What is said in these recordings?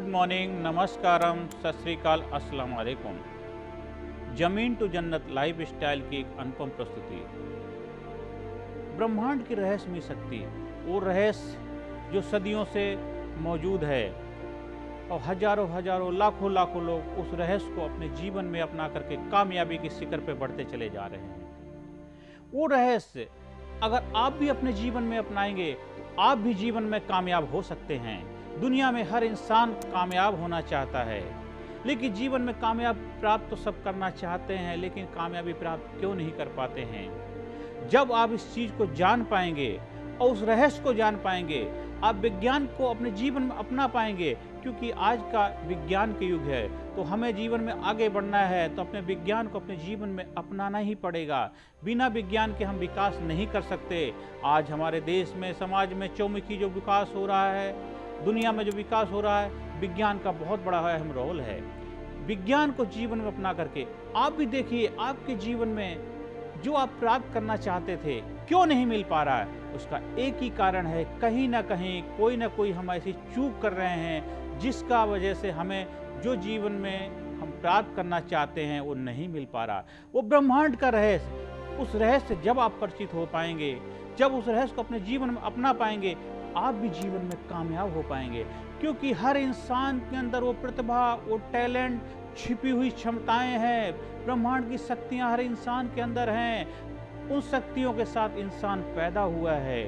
Good morning, नमस्कारम, सत श्री अकाल, अस्सलाम वालेकुम। जमीन टू जन्नत लाइफ स्टाइल की एक अनुपम प्रस्तुति। ब्रह्मांड की रहस्यमय शक्ति, वो रहस्य जो सदियों से मौजूद है और हजारों हजारों लाखों लाखों लोग उस रहस्य को अपने जीवन में अपना करके कामयाबी की शिखर पे बढ़ते चले जा रहे हैं। वो रहस्य अगर आप भी अपने जीवन में अपनाएंगे तो आप भी जीवन में कामयाब हो सकते हैं। दुनिया में हर इंसान कामयाब होना चाहता है, लेकिन जीवन में कामयाब प्राप्त तो सब करना चाहते हैं, लेकिन कामयाबी प्राप्त क्यों नहीं कर पाते हैं। जब आप इस चीज़ को जान पाएंगे और उस रहस्य को जान पाएंगे, आप विज्ञान को अपने जीवन में अपना पाएंगे। क्योंकि आज का विज्ञान के युग है, तो हमें जीवन में आगे बढ़ना है तो अपने विज्ञान को अपने जीवन में अपनाना ही पड़ेगा। बिना विज्ञान के हम विकास नहीं कर सकते। आज हमारे देश में, समाज में चौमुखी जो विकास हो रहा है, दुनिया में जो विकास हो रहा है, विज्ञान का बहुत बड़ा अहम रोल है। विज्ञान को जीवन में अपना करके आप भी देखिए, आपके जीवन में जो आप प्राप्त करना चाहते थे क्यों नहीं मिल पा रहा है। उसका एक ही कारण है, कहीं ना कहीं कोई ना कोई हम ऐसी चूक कर रहे हैं जिसका वजह से हमें जो जीवन में हम प्राप्त करना चाहते हैं वो नहीं मिल पा रहा। वो ब्रह्मांड का रहस्य, उस रहस्य से जब आप परिचित हो पाएंगे, जब उस रहस्य को अपने जीवन में अपना पाएंगे, आप भी जीवन में कामयाब हो पाएंगे। क्योंकि हर इंसान के अंदर वो प्रतिभा, वो टैलेंट, छिपी हुई क्षमताएं हैं। ब्रह्मांड की शक्तियां हर इंसान के अंदर हैं। उन शक्तियों के साथ इंसान पैदा हुआ है।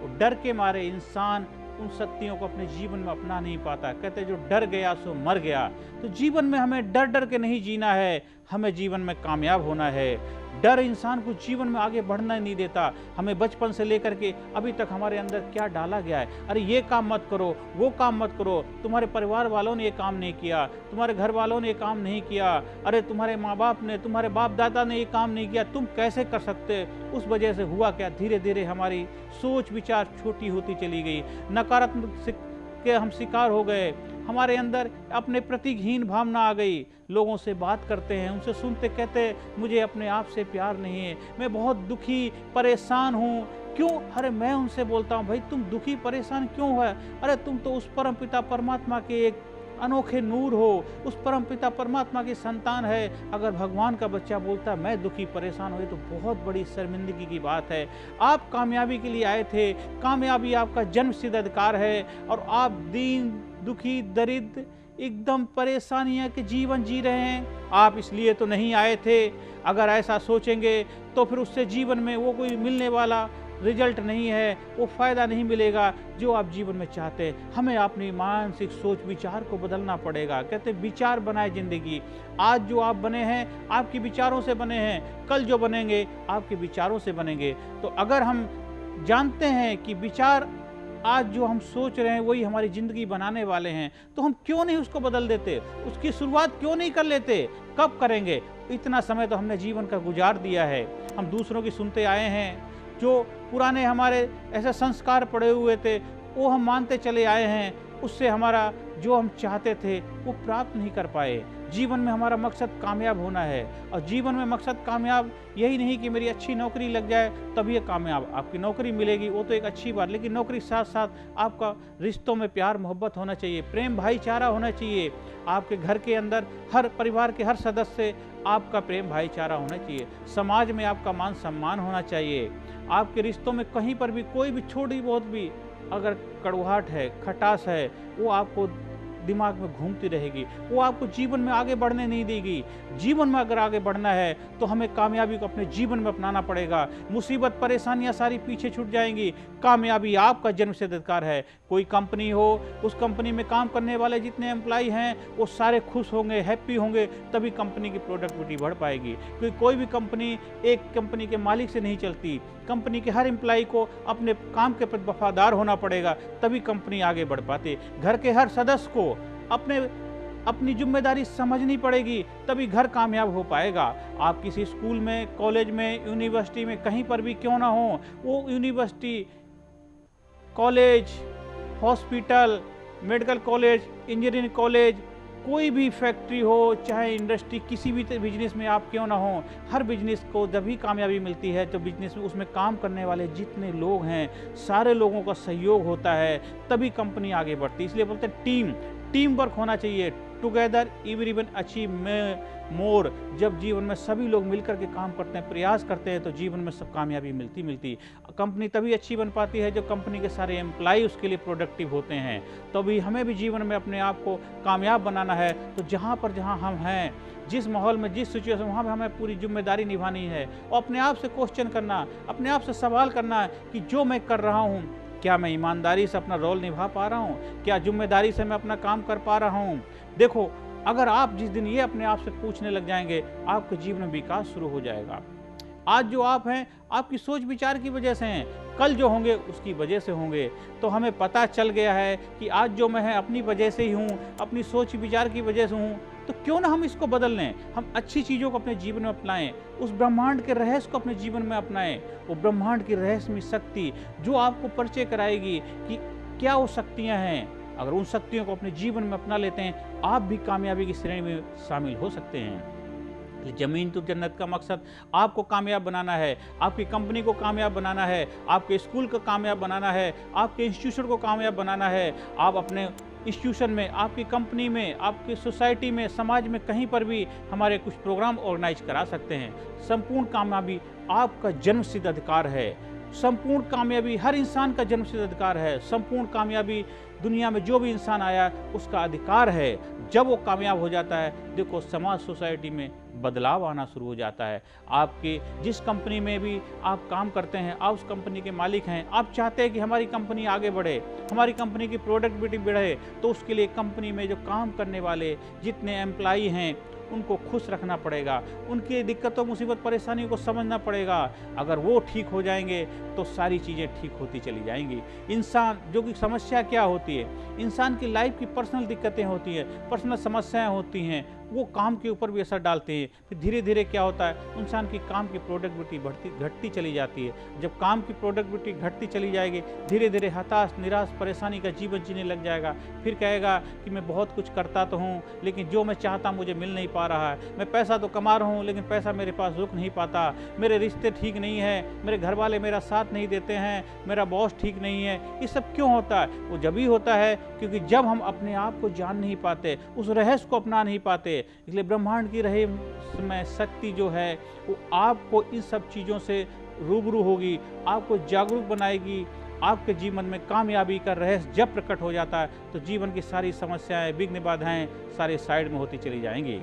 वो डर के मारे इंसान उन शक्तियों को अपने जीवन में अपना नहीं पाता। कहते जो डर गया सो मर गया। तो जीवन में हमें डर डर के नहीं जीना है, हमें जीवन में कामयाब होना है। डर इंसान को जीवन में आगे बढ़ना नहीं देता। हमें बचपन से लेकर के अभी तक हमारे अंदर क्या डाला गया है, अरे ये काम मत करो, वो काम मत करो, तुम्हारे परिवार वालों ने ये काम नहीं किया, तुम्हारे घर वालों ने ये काम नहीं किया, अरे तुम्हारे माँ बाप ने, तुम्हारे बाप दादा ने ये काम नहीं किया, तुम कैसे कर सकते। उस वजह से हुआ क्या, धीरे धीरे हमारी सोच विचार छोटी होती चली गई, नकारात्मक के हम शिकार हो गए। हमारे अंदर अपने प्रति हीन भावना आ गई। लोगों से बात करते हैं, उनसे सुनते कहते मुझे अपने आप से प्यार नहीं है, मैं बहुत दुखी परेशान हूँ। क्यों? अरे मैं उनसे बोलता हूँ भाई तुम दुखी परेशान क्यों है, अरे तुम तो उस परम पिता परमात्मा के एक अनोखे नूर हो, उस परम पिता परमात्मा की संतान है। अगर भगवान का बच्चा बोलता है मैं दुखी परेशान हुई तो बहुत बड़ी शर्मिंदगी की बात है। आप कामयाबी के लिए आए थे, कामयाबी आपका जन्मसिद्ध अधिकार है, और आप दीन दुखी दरिद्र एकदम परेशानियां के जीवन जी रहे हैं। आप इसलिए तो नहीं आए थे। अगर ऐसा सोचेंगे तो फिर उससे जीवन में वो कोई मिलने वाला रिजल्ट नहीं है, वो फ़ायदा नहीं मिलेगा जो आप जीवन में चाहते हैं। हमें अपनी मानसिक सोच विचार को बदलना पड़ेगा। कहते विचार बनाए ज़िंदगी। आज जो आप बने हैं आपके विचारों से बने हैं, कल जो बनेंगे आपके विचारों से बनेंगे। तो अगर हम जानते हैं कि विचार आज जो हम सोच रहे हैं वही हमारी ज़िंदगी बनाने वाले हैं, तो हम क्यों नहीं उसको बदल देते, उसकी शुरुआत क्यों नहीं कर लेते। कब करेंगे? इतना समय तो हमने जीवन का गुजार दिया है, हम दूसरों की सुनते आए हैं। जो पुराने हमारे ऐसे संस्कार पड़े हुए थे वो हम मानते चले आए हैं, उससे हमारा जो हम चाहते थे वो प्राप्त नहीं कर पाए। जीवन में हमारा मकसद कामयाब होना है, और जीवन में मकसद कामयाब यही नहीं कि मेरी अच्छी नौकरी लग जाए तभी ये कामयाब। आपकी नौकरी मिलेगी वो तो एक अच्छी बात, लेकिन नौकरी के साथ साथ आपका रिश्तों में प्यार मोहब्बत होना चाहिए, प्रेम भाईचारा होना चाहिए। आपके घर के अंदर हर परिवार के हर सदस्य से आपका प्रेम भाईचारा होना चाहिए। समाज में आपका मान सम्मान होना चाहिए। आपके रिश्तों में कहीं पर भी कोई भी छोटी बहुत भी अगर कड़वाहट है, खटास है, वो आपको दिमाग में घूमती रहेगी, वो आपको जीवन में आगे बढ़ने नहीं देगी। जीवन में अगर आगे बढ़ना है तो हमें कामयाबी को अपने जीवन में अपनाना पड़ेगा। मुसीबत परेशानियां सारी पीछे छूट जाएंगी। कामयाबी आपका जन्मसिद्ध अधिकार है। कोई कंपनी हो, उस कंपनी में काम करने वाले जितने एम्प्लॉय हैं वो सारे खुश होंगे, हैप्पी होंगे, तभी कंपनी की प्रोडक्टिविटी बढ़ पाएगी। क्योंकि कोई भी कंपनी एक कंपनी के मालिक से नहीं चलती। कंपनी के हर एम्प्लॉय को अपने काम के प्रति वफादार होना पड़ेगा, तभी कंपनी आगे बढ़ पाती। घर के हर सदस्य को अपनी जिम्मेदारी समझनी पड़ेगी, तभी घर कामयाब हो पाएगा। आप किसी स्कूल में, कॉलेज में, यूनिवर्सिटी में कहीं पर भी क्यों ना हो, वो university, college, hospital, medical college, engineering college, कोई भी फैक्ट्री हो, चाहे इंडस्ट्री, किसी भी बिजनेस में आप क्यों ना हो, हर बिजनेस को जब भी कामयाबी मिलती है तो बिजनेस में उसमें काम करने वाले जितने लोग हैं सारे लोगों का सहयोग होता है, तभी कंपनी आगे बढ़ती है। इसलिए बोलते हैं टीम वर्क होना चाहिए। Together everyone achieve more. जब जीवन में सभी लोग मिलकर के काम करते हैं, प्रयास करते हैं, तो जीवन में सब कामयाबी मिलती। कंपनी तभी अच्छी बन पाती है जब कंपनी के सारे एम्प्लॉय उसके लिए प्रोडक्टिव होते हैं। तभी हमें भी जीवन में अपने आप को कामयाब बनाना है। तो जहाँ हम हैं, जिस माहौल में, जिस सिचुएशन, वहाँ पर हमें पूरी जिम्मेदारी निभानी है और अपने आप से क्वेश्चन करना, अपने आप से सवाल करना कि जो मैं कर रहा हूँ, क्या मैं ईमानदारी से अपना रोल निभा पा रहा हूँ? क्या जिम्मेदारी से मैं अपना काम कर पा रहा हूँ? देखो, अगर आप जिस दिन ये अपने आप से पूछने लग जाएंगे, आपके जीवन में विकास शुरू हो जाएगा। आज जो आप हैं, आपकी सोच विचार की वजह से हैं, कल जो होंगे उसकी वजह से होंगे। तो हमें पता चल गया है कि आज जो मैं है अपनी वजह से ही हूँ, अपनी सोच विचार की वजह से हूँ। तो क्यों ना हम इसको बदल लें, हम अच्छी चीज़ों को अपने जीवन में अपनाएं, उस ब्रह्मांड के रहस्य को अपने जीवन में अपनाएं। वो ब्रह्मांड की रहस्यमय शक्ति जो आपको परिचय कराएगी कि क्या वो शक्तियाँ हैं। अगर उन शक्तियों को अपने जीवन में अपना लेते हैं, आप भी कामयाबी की श्रेणी में शामिल हो सकते हैं। जमीन तो जन्नत का मकसद आपको कामयाब बनाना है, आपकी कंपनी को कामयाब बनाना है, आपके स्कूल को कामयाब बनाना है, आपके इंस्टीट्यूशन को कामयाब बनाना है। आप अपने इंस्टीट्यूशन में, आपकी कंपनी में, आपकी सोसाइटी में, समाज में कहीं पर भी हमारे कुछ प्रोग्राम ऑर्गेनाइज करा सकते हैं। संपूर्ण कामयाबी आपका जन्मसिद्ध अधिकार है। संपूर्ण कामयाबी हर इंसान का जन्मसिद्ध अधिकार है। संपूर्ण कामयाबी दुनिया में जो भी इंसान आया उसका अधिकार है। जब वो कामयाब हो जाता है, देखो समाज, सोसाइटी में बदलाव आना शुरू हो जाता है। आपके जिस कंपनी में भी आप काम करते हैं, आप उस कंपनी के मालिक हैं, आप चाहते हैं कि हमारी कंपनी आगे बढ़े, हमारी कंपनी की प्रोडक्टिविटी बढ़े, तो उसके लिए कंपनी में जो काम करने वाले जितने एम्प्लॉई हैं उनको खुश रखना पड़ेगा, उनकी दिक्कतों, मुसीबत, परेशानियों को समझना पड़ेगा। अगर वो ठीक हो जाएंगे तो सारी चीज़ें ठीक होती चली जाएंगी। इंसान जो कि समस्या क्या होती है, इंसान की लाइफ की पर्सनल दिक्कतें होती हैं, पर्सनल समस्याएं होती हैं, वो काम के ऊपर भी असर डालते हैं। फिर धीरे धीरे क्या होता है, इंसान की काम की प्रोडक्टिविटी घटती चली जाती है। जब काम की प्रोडक्टिविटी घटती चली जाएगी, धीरे धीरे हताश, निराश, परेशानी का जीवन जीने लग जाएगा। फिर कहेगा कि मैं बहुत कुछ करता तो हूँ, लेकिन जो मैं चाहता मुझे मिल नहीं पा रहा है। मैं पैसा तो कमा रहा हूँ, लेकिन पैसा मेरे पास रुक नहीं पाता। मेरे रिश्ते ठीक नहीं है, मेरे घर वाले मेरा साथ नहीं देते हैं, मेरा बॉस ठीक नहीं है। ये सब क्यों होता है? वो जब ही होता है क्योंकि जब हम अपने आप को जान नहीं पाते, उस रहस्य को अपना नहीं पाते। इसलिए ब्रह्मांड की रहस्यमय शक्ति जो है वो आपको इन सब चीज़ों से रूबरू होगी, आपको जागरूक बनाएगी। आपके जीवन में कामयाबी का रहस्य जब प्रकट हो जाता है तो जीवन की सारी समस्याएं, विघ्न, बाधाएं सारे साइड में होती चली जाएंगी।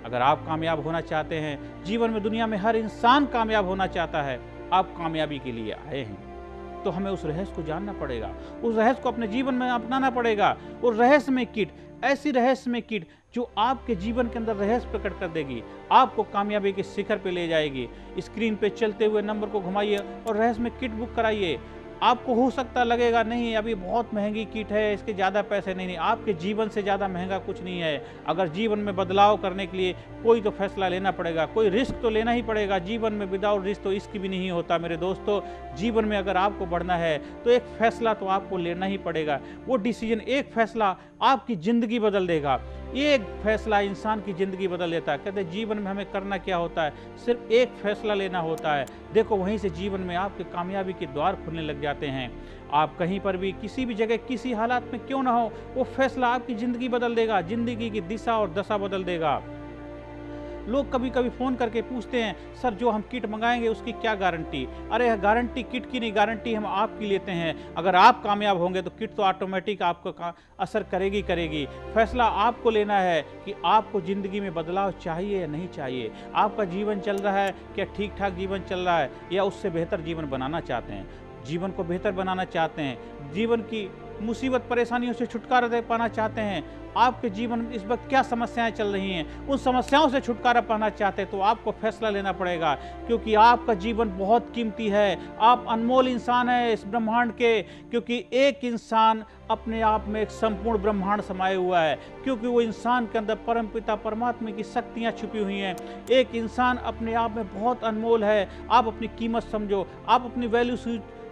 अगर आप कामयाब होना चाहते हैं, जीवन में, दुनिया में हर इंसान कामयाब होना चाहता है, आप कामयाबी के लिए आए हैं, तो हमें उस रहस्य को जानना पड़ेगा, उस रहस्य को अपने जीवन में अपनाना पड़ेगा। और रहस्यमय किट, ऐसी रहस्यमय किट जो आपके जीवन के अंदर रहस्य प्रकट कर देगी, आपको कामयाबी के शिखर पे ले जाएगी। स्क्रीन पे चलते हुए नंबर को घुमाइए और रहस्यमय किट बुक कराइए। आपको हो सकता लगेगा नहीं अभी बहुत महंगी किट है, इसके ज़्यादा पैसे नहीं, आपके जीवन से ज़्यादा महंगा कुछ नहीं है। अगर जीवन में बदलाव करने के लिए कोई तो फैसला लेना पड़ेगा, कोई रिस्क तो लेना ही पड़ेगा। जीवन में विदाउट रिस्क तो इश्क भी नहीं होता मेरे दोस्तों। जीवन में अगर आपको बढ़ना है तो एक फैसला तो आपको लेना ही पड़ेगा। वो डिसीजन, एक फैसला आपकी ज़िंदगी बदल देगा। एक फैसला इंसान की ज़िंदगी बदल देता है। कहते हैं जीवन में हमें करना क्या होता है, सिर्फ एक फैसला लेना होता है। देखो वहीं से जीवन में आपके कामयाबी के द्वार खुलने लग जाते हैं। आप कहीं पर भी, किसी भी जगह, किसी हालात में क्यों ना हो, वो फैसला आपकी ज़िंदगी बदल देगा, ज़िंदगी की दिशा और दशा बदल देगा। लोग कभी कभी फ़ोन करके पूछते हैं, सर जो हम किट मंगाएंगे उसकी क्या गारंटी? अरे गारंटी किट की नहीं, गारंटी हम आपकी लेते हैं। अगर आप कामयाब होंगे तो किट तो ऑटोमेटिक आपको असर करेगी। फैसला आपको लेना है कि आपको ज़िंदगी में बदलाव चाहिए या नहीं चाहिए। आपका जीवन चल रहा है, क्या ठीक ठाक जीवन चल रहा है, या उससे बेहतर जीवन बनाना चाहते हैं? जीवन को बेहतर बनाना चाहते हैं, जीवन की मुसीबत, परेशानियों से छुटकारा दे पाना चाहते हैं। आपके जीवन में इस वक्त क्या समस्याएं चल रही हैं, उन समस्याओं से छुटकारा पाना चाहते हैं तो आपको फैसला लेना पड़ेगा, क्योंकि आपका जीवन बहुत कीमती है। आप अनमोल इंसान हैं इस ब्रह्मांड के, क्योंकि एक इंसान अपने आप में एक संपूर्ण ब्रह्मांड समाये हुआ है, क्योंकि वो इंसान के अंदर परमपिता परमात्मा की शक्तियाँ छुपी हुई हैं। एक इंसान अपने आप में बहुत अनमोल है। आप अपनी कीमत समझो, आप अपनी वैल्यू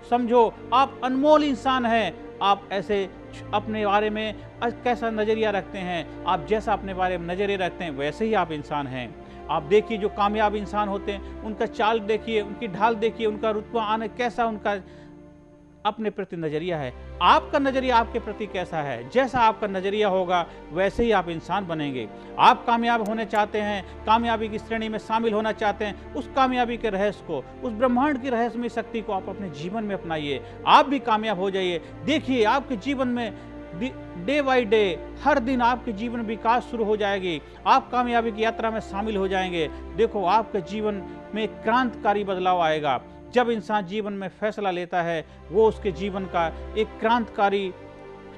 समझो, आप अनमोल इंसान हैं। आप ऐसे अपने बारे में कैसा नज़रिया रखते हैं, आप जैसा अपने बारे में नज़रिया रखते हैं वैसे ही आप इंसान हैं। आप देखिए जो कामयाब इंसान होते हैं, उनका चाल देखिए, उनकी ढाल देखिए, उनका रुतबा आने कैसा उनका अपने प्रति नज़रिया है। आपका नज़रिया आपके प्रति कैसा है? जैसा आपका नज़रिया होगा वैसे ही आप इंसान बनेंगे। आप कामयाब होने चाहते हैं, कामयाबी की श्रेणी में शामिल होना चाहते हैं, उस कामयाबी के रहस्य को, उस ब्रह्मांड की रहस्यमय शक्ति को आप अपने जीवन में अपनाइए। आप भी कामयाब हो जाइए। देखिए आपके जीवन में डे बाय डे हर दिन आपके जीवन विकास शुरू हो जाएगी। आप कामयाबी की यात्रा में शामिल हो जाएंगे। देखो आपके जीवन में क्रांतिकारी बदलाव आएगा। जब इंसान जीवन में फैसला लेता है वो उसके जीवन का एक क्रांतिकारी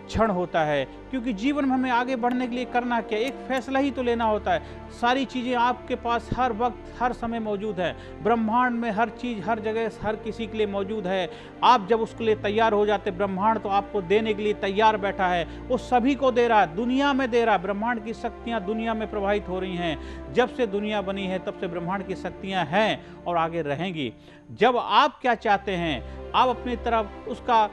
क्षण होता है, क्योंकि जीवन में हमें आगे बढ़ने के लिए करना क्या, एक फैसला ही तो लेना होता है। सारी चीज़ें आपके पास हर वक्त हर समय मौजूद है। ब्रह्मांड में हर चीज़ हर जगह हर किसी के लिए मौजूद है। आप जब उसके लिए तैयार हो जाते, ब्रह्मांड तो आपको देने के लिए तैयार बैठा है। वो सभी को दे रहा है, दुनिया में दे रहा है। ब्रह्मांड की शक्तियाँ दुनिया में प्रवाहित हो रही हैं। जब से दुनिया बनी है तब से ब्रह्मांड की शक्तियाँ हैं और आगे रहेंगी। जब आप क्या चाहते हैं, आप अपनी तरफ उसका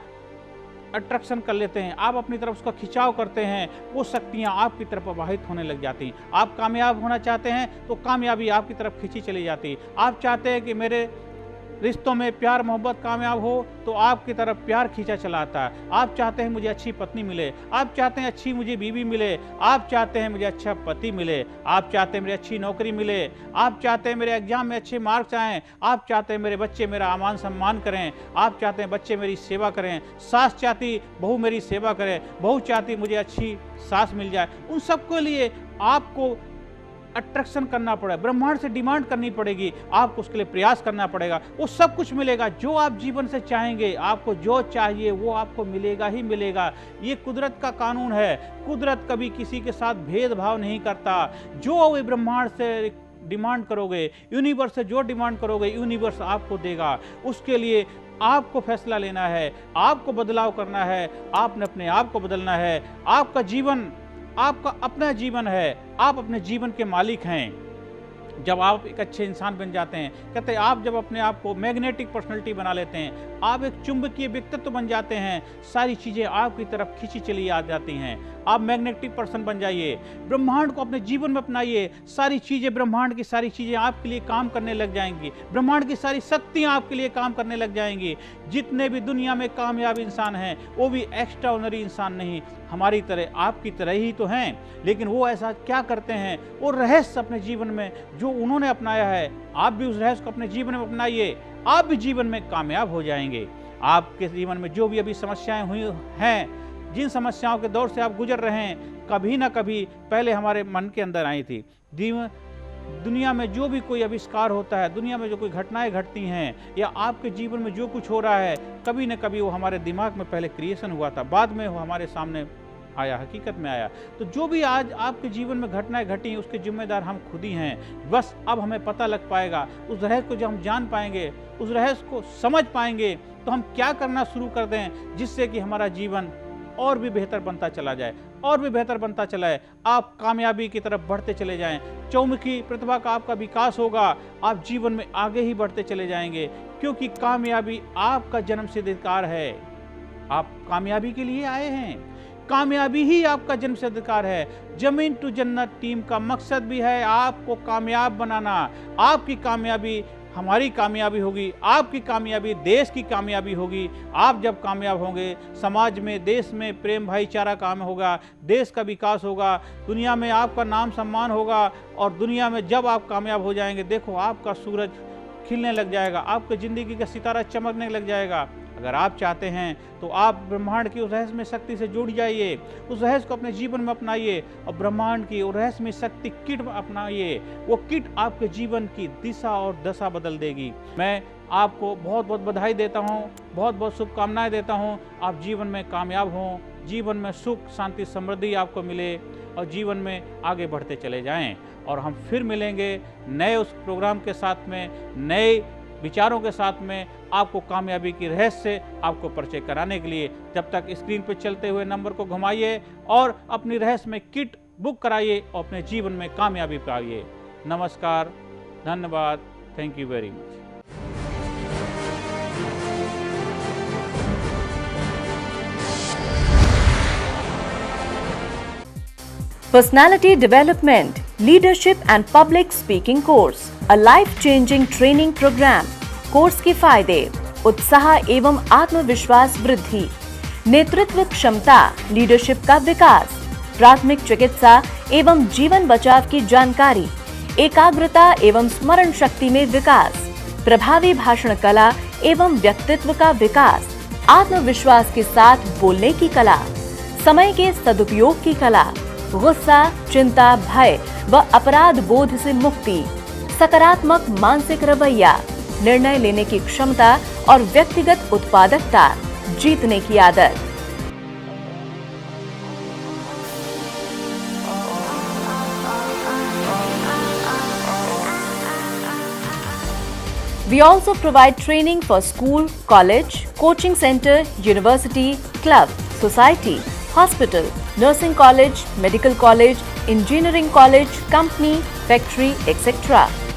अट्रैक्शन कर लेते हैं, आप अपनी तरफ उसका खिंचाव करते हैं, वो शक्तियाँ आपकी तरफ प्रवाहित होने लग जाती हैं। आप कामयाब होना चाहते हैं तो कामयाबी आपकी तरफ खींची चली जाती है। आप चाहते हैं कि मेरे रिश्तों में प्यार मोहब्बत कामयाब हो तो आपकी तरफ प्यार खींचा चला आता है। आप चाहते हैं मुझे अच्छी पत्नी मिले, आप चाहते हैं अच्छी मुझे बीवी मिले, आप चाहते हैं मुझे अच्छा पति मिले, आप चाहते हैं मेरी अच्छी नौकरी मिले, आप चाहते हैं मेरे एग्जाम में अच्छे मार्क्स आएँ, आप चाहते हैं मेरे बच्चे मेरा मान सम्मान करें, आप चाहते हैं बच्चे मेरी सेवा करें, सास चाहती बहू मेरी सेवा करे, बहू चाहती मुझे अच्छी सास मिल जाए। उन सबके लिए आपको अट्रैक्शन करना पड़ेगा, ब्रह्मांड से डिमांड करनी पड़ेगी, आपको उसके लिए प्रयास करना पड़ेगा। वो सब कुछ मिलेगा जो आप जीवन से चाहेंगे। आपको जो चाहिए वो आपको मिलेगा ही मिलेगा। ये कुदरत का कानून है। कुदरत कभी किसी के साथ भेदभाव नहीं करता। जो वे ब्रह्मांड से डिमांड करोगे, यूनिवर्स से जो डिमांड करोगे, यूनिवर्स आपको देगा। उसके लिए आपको फैसला लेना है, आपको बदलाव करना है, आपने अपने आप को बदलना है। आपका जीवन आपका अपना जीवन है, आप अपने जीवन के मालिक हैं। जब आप एक अच्छे इंसान बन जाते हैं, कहते हैं आप जब अपने आप को मैग्नेटिक पर्सनैलिटी बना लेते हैं, आप एक चुंबकीय व्यक्तित्व बन जाते हैं, सारी चीज़ें आपकी तरफ खींची चली आ जाती हैं। आप मैग्नेटिक पर्सन बन जाइए, ब्रह्मांड को अपने जीवन में अपनाइए। सारी चीज़ें ब्रह्मांड की सारी चीज़ें आपके लिए काम करने लग जाएंगी। ब्रह्मांड की सारी शक्तियाँ आपके लिए काम करने लग जाएंगी। जितने भी दुनिया में कामयाब इंसान हैं वो भी एक्स्ट्रा ऑर्डिनरी इंसान नहीं, हमारी तरह आपकी तरह ही तो हैं। लेकिन वो ऐसा क्या करते हैं, वो रहस्य अपने जीवन में जो उन्होंने अपनाया है, आप भी उस रहस्य को अपने जीवन में अपनाइए। आप भी जीवन में कामयाब हो जाएंगे। आपके जीवन में जो भी अभी समस्याएं हुई हैं, जिन समस्याओं के दौर से आप गुजर रहे हैं, कभी ना कभी पहले हमारे मन के अंदर आई थी। दुनिया में जो भी कोई आविष्कार होता है, दुनिया में जो कोई घटनाएं घटती हैं, या आपके जीवन में जो कुछ हो रहा है, कभी न कभी वो हमारे दिमाग में पहले क्रिएशन हुआ था, बाद में वो हमारे सामने आया, हकीकत में आया। तो जो भी आज आपके जीवन में घटनाएं घटी, उसके जिम्मेदार हम खुद ही हैं। बस अब हमें पता लग पाएगा, उस रहस्य को जब हम जान पाएंगे, उस रहस्य को समझ पाएंगे, तो हम क्या करना शुरू कर दें जिससे कि हमारा जीवन और भी बेहतर बनता चला जाए, और भी बेहतर बनता चला है। आप कामयाबी की तरफ बढ़ते चले जाएं, चौमुखी प्रतिभा का आपका विकास होगा, आप जीवन में आगे ही बढ़ते चले जाएंगे, क्योंकि कामयाबी आपका जन्मसिद्ध अधिकार है। आप कामयाबी के लिए आए हैं, कामयाबी ही आपका जन्मसिद्ध अधिकार है। जमीन टू जन्नत टीम का मकसद भी है आपको कामयाब बनाना। आपकी कामयाबी हमारी कामयाबी होगी, आपकी कामयाबी देश की कामयाबी होगी। आप जब कामयाब होंगे, समाज में, देश में प्रेम भाईचारा काम होगा, देश का विकास होगा, दुनिया में आपका नाम सम्मान होगा। और दुनिया में जब आप कामयाब हो जाएंगे, देखो आपका सूरज खिलने लग जाएगा, आपकी ज़िंदगी का सितारा चमकने लग जाएगा। अगर आप चाहते हैं तो आप ब्रह्मांड की उस रहस्यमय शक्ति से जुड़ जाइए, उस रहस्य को अपने जीवन में अपनाइए, और ब्रह्मांड की उस रहस्यमय शक्ति किट अपनाइए। वो किट आपके जीवन की दिशा और दशा बदल देगी। मैं आपको बहुत बहुत बधाई देता हूँ, बहुत बहुत शुभकामनाएं देता हूँ। आप जीवन में कामयाब हों, जीवन में सुख शांति समृद्धि आपको मिले, और जीवन में आगे बढ़ते चले जाएं। और हम फिर मिलेंगे नए उस प्रोग्राम के साथ में, नए विचारों के साथ में, आपको कामयाबी की रहस्य से आपको परिचय कराने के लिए। जब तक स्क्रीन पर चलते हुए नंबर को घुमाइए और अपनी रहस्य में किट बुक कराइए और अपने जीवन में कामयाबी पाइए। नमस्कार, धन्यवाद, thank you very much. Personality Development, Leadership and Public Speaking Course, a life-changing training program. Course के फायदे: उत्साह एवं आत्मविश्वास वृद्धि, नेतृत्व क्षमता, लीडरशिप का विकास, प्राथमिक चिकित्सा एवं जीवन बचाव की जानकारी, एकाग्रता एवं स्मरण शक्ति में विकास, प्रभावी भाषण कला एवं व्यक्तित्व का विकास, आत्मविश्वास के साथ बोलने की कला, समय के सदुपयोग की कला, गुस्सा, चिंता, भय व अपराध बोध से मुक्ति, सकारात्मक मानसिक रवैया, निर्णय लेने की क्षमता और व्यक्तिगत उत्पादकता, जीतने की आदत। We also provide training for school, college, coaching center, university, club, society, hospital, nursing college, medical college, engineering college, company, factory, etc.